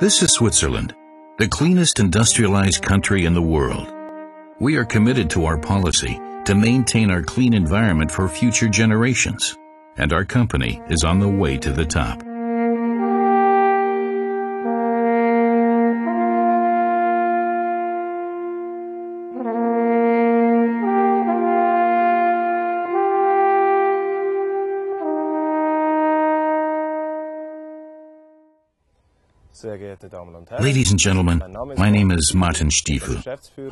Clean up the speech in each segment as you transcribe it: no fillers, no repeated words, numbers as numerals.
This is Switzerland, the cleanest industrialized country in the world. We are committed to our policy to maintain our clean environment for future generations, and our company is on the way to the top. Ladies and gentlemen, my name is Martin Stiefel.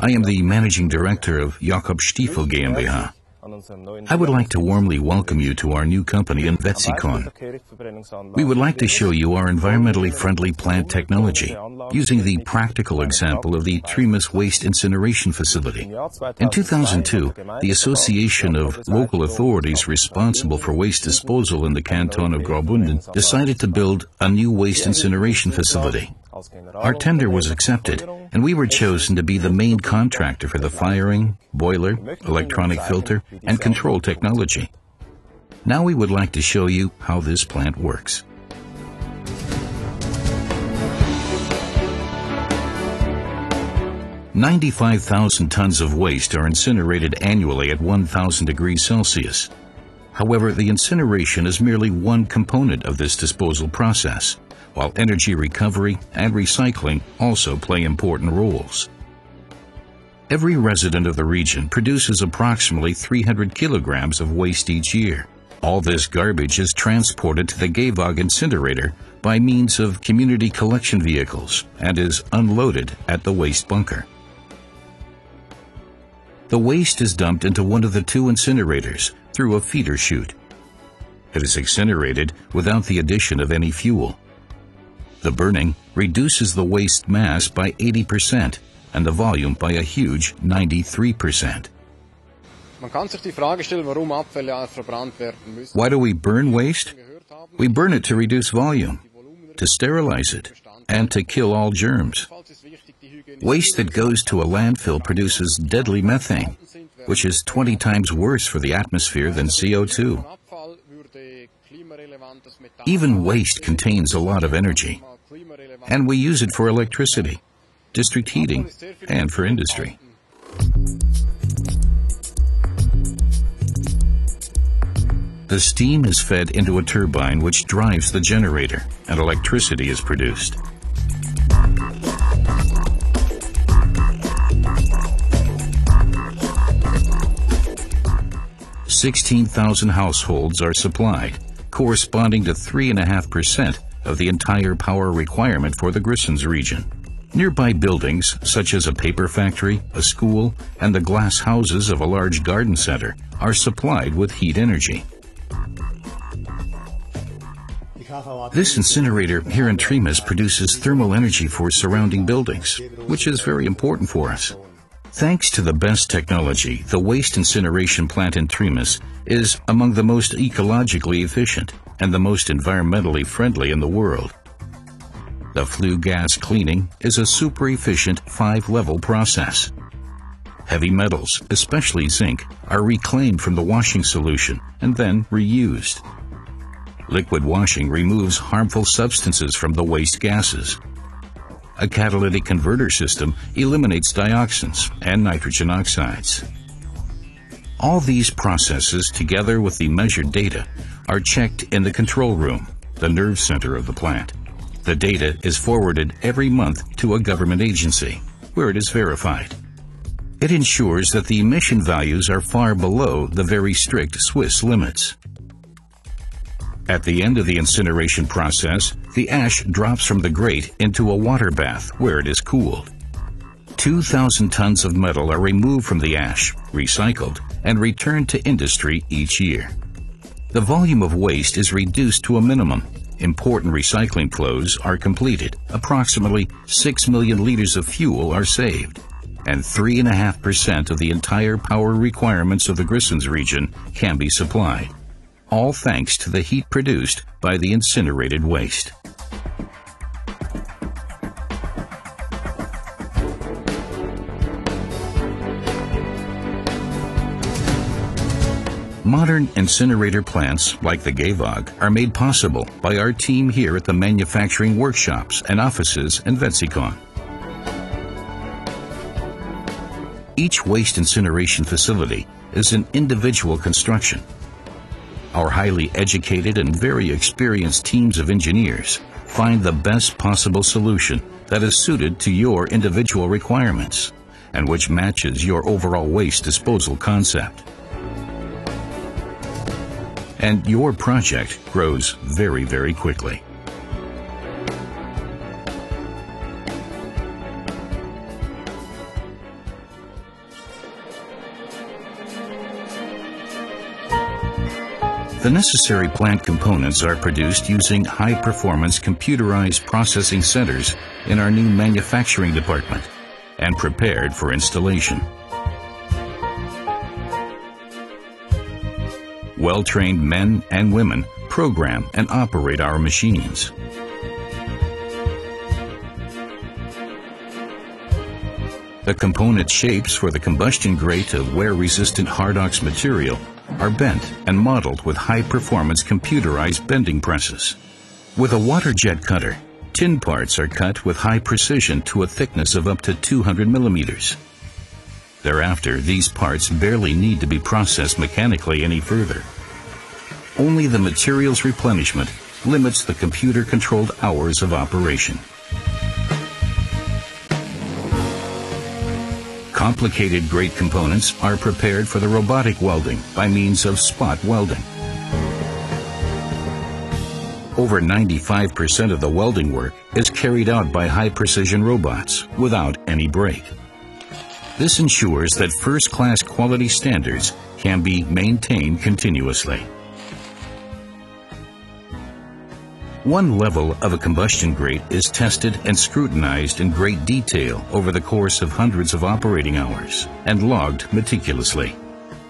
I am the Managing Director of Jakob Stiefel GmbH. I would like to warmly welcome you to our new company in Wetzikon. We would like to show you our environmentally friendly plant technology, using the practical example of the Trimes Waste Incineration Facility. In 2002, the Association of Local Authorities responsible for waste disposal in the canton of Graubünden decided to build a new waste incineration facility. Our tender was accepted, and we were chosen to be the main contractor for the firing, boiler, electronic filter, and control technology. Now we would like to show you how this plant works. "95,000 tons of waste are incinerated annually at 1,000 degrees Celsius. However, the incineration is merely one component of this disposal process, while energy recovery and recycling also play important roles. Every resident of the region produces approximately 300 kilograms of waste each year. All this garbage is transported to the Gehwag incinerator by means of community collection vehicles and is unloaded at the waste bunker. The waste is dumped into one of the two incinerators through a feeder chute. It is incinerated without the addition of any fuel. The burning reduces the waste mass by 80% and the volume by a huge 93%. Why do we burn waste? We burn it to reduce volume, to sterilize it, and to kill all germs. Waste that goes to a landfill produces deadly methane, which is 20 times worse for the atmosphere than CO2. Even waste contains a lot of energy, and we use it for electricity, district heating, and for industry. The steam is fed into a turbine which drives the generator, and electricity is produced. "16,000 households are supplied, corresponding to 3.5% of the entire power requirement for the Grissens region. Nearby buildings, such as a paper factory, a school, and the glass houses of a large garden center, are supplied with heat energy. This incinerator here in Trimes produces thermal energy for surrounding buildings, which is very important for us. Thanks to the best technology, the waste incineration plant in Trimes is among the most ecologically efficient and the most environmentally friendly in the world. The flue gas cleaning is a super efficient 5-level process. Heavy metals, especially zinc, are reclaimed from the washing solution and then reused. Liquid washing removes harmful substances from the waste gases. A catalytic converter system eliminates dioxins and nitrogen oxides. All these processes, together with the measured data, are checked in the control room, the nerve center of the plant. The data is forwarded every month to a government agency, where it is verified. It ensures that the emission values are far below the very strict Swiss limits. At the end of the incineration process, the ash drops from the grate into a water bath where it is cooled. 2,000 tons of metal are removed from the ash, recycled, and returned to industry each year. The volume of waste is reduced to a minimum. Important recycling flows are completed. Approximately 6 million liters of fuel are saved, and 3.5% of the entire power requirements of the Grissens region can be supplied. All thanks to the heat produced by the incinerated waste. Modern incinerator plants like the GEVAG are made possible by our team here at the manufacturing workshops and offices in Vetsikon. Each waste incineration facility is an individual construction. Our highly educated and very experienced teams of engineers find the best possible solution that is suited to your individual requirements and which matches your overall waste disposal concept. And your project grows very, very quickly. The necessary plant components are produced using high-performance computerized processing centers in our new manufacturing department and prepared for installation. Well-trained men and women program and operate our machines. The component shapes for the combustion grate of wear-resistant Hardox material are bent and modeled with high-performance computerized bending presses. With a water jet cutter, tin parts are cut with high precision to a thickness of up to 200 millimeters. Thereafter, these parts barely need to be processed mechanically any further. Only the materials replenishment limits the computer-controlled hours of operation. Complicated grate components are prepared for the robotic welding by means of spot welding. Over 95% of the welding work is carried out by high-precision robots without any break. This ensures that first-class quality standards can be maintained continuously. One level of a combustion grate is tested and scrutinized in great detail over the course of hundreds of operating hours and logged meticulously.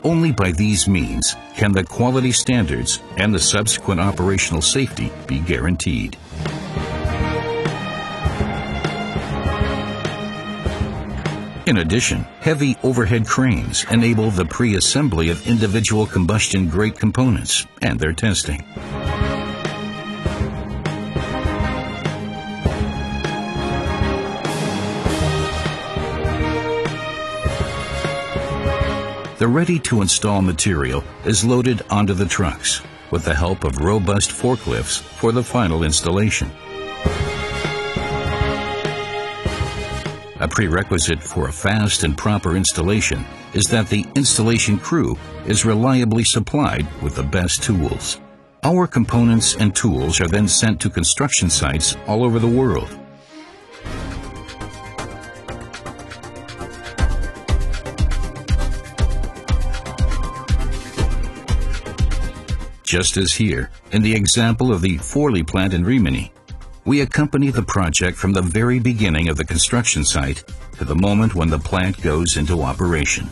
Only by these means can the quality standards and the subsequent operational safety be guaranteed. In addition, heavy overhead cranes enable the pre-assembly of individual combustion grate components and their testing. The ready-to-install material is loaded onto the trucks with the help of robust forklifts for the final installation. A prerequisite for a fast and proper installation is that the installation crew is reliably supplied with the best tools. Our components and tools are then sent to construction sites all over the world. Just as here, in the example of the Forli plant in Rimini, we accompany the project from the very beginning of the construction site to the moment when the plant goes into operation.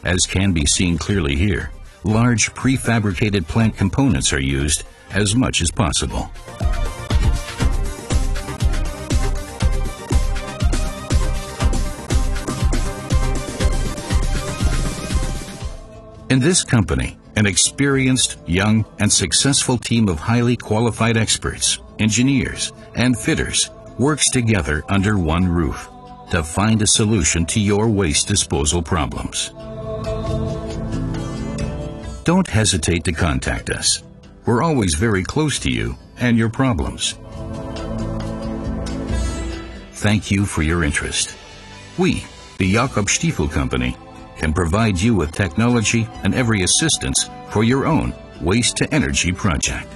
As can be seen clearly here, large prefabricated plant components are used as much as possible. In this company, an experienced, young, and successful team of highly qualified experts, engineers, and fitters works together under one roof to find a solution to your waste disposal problems. Don't hesitate to contact us. We're always very close to you and your problems. Thank you for your interest. We, the Jakob Stiefel Company, can provide you with technology and every assistance for your own waste-to-energy project.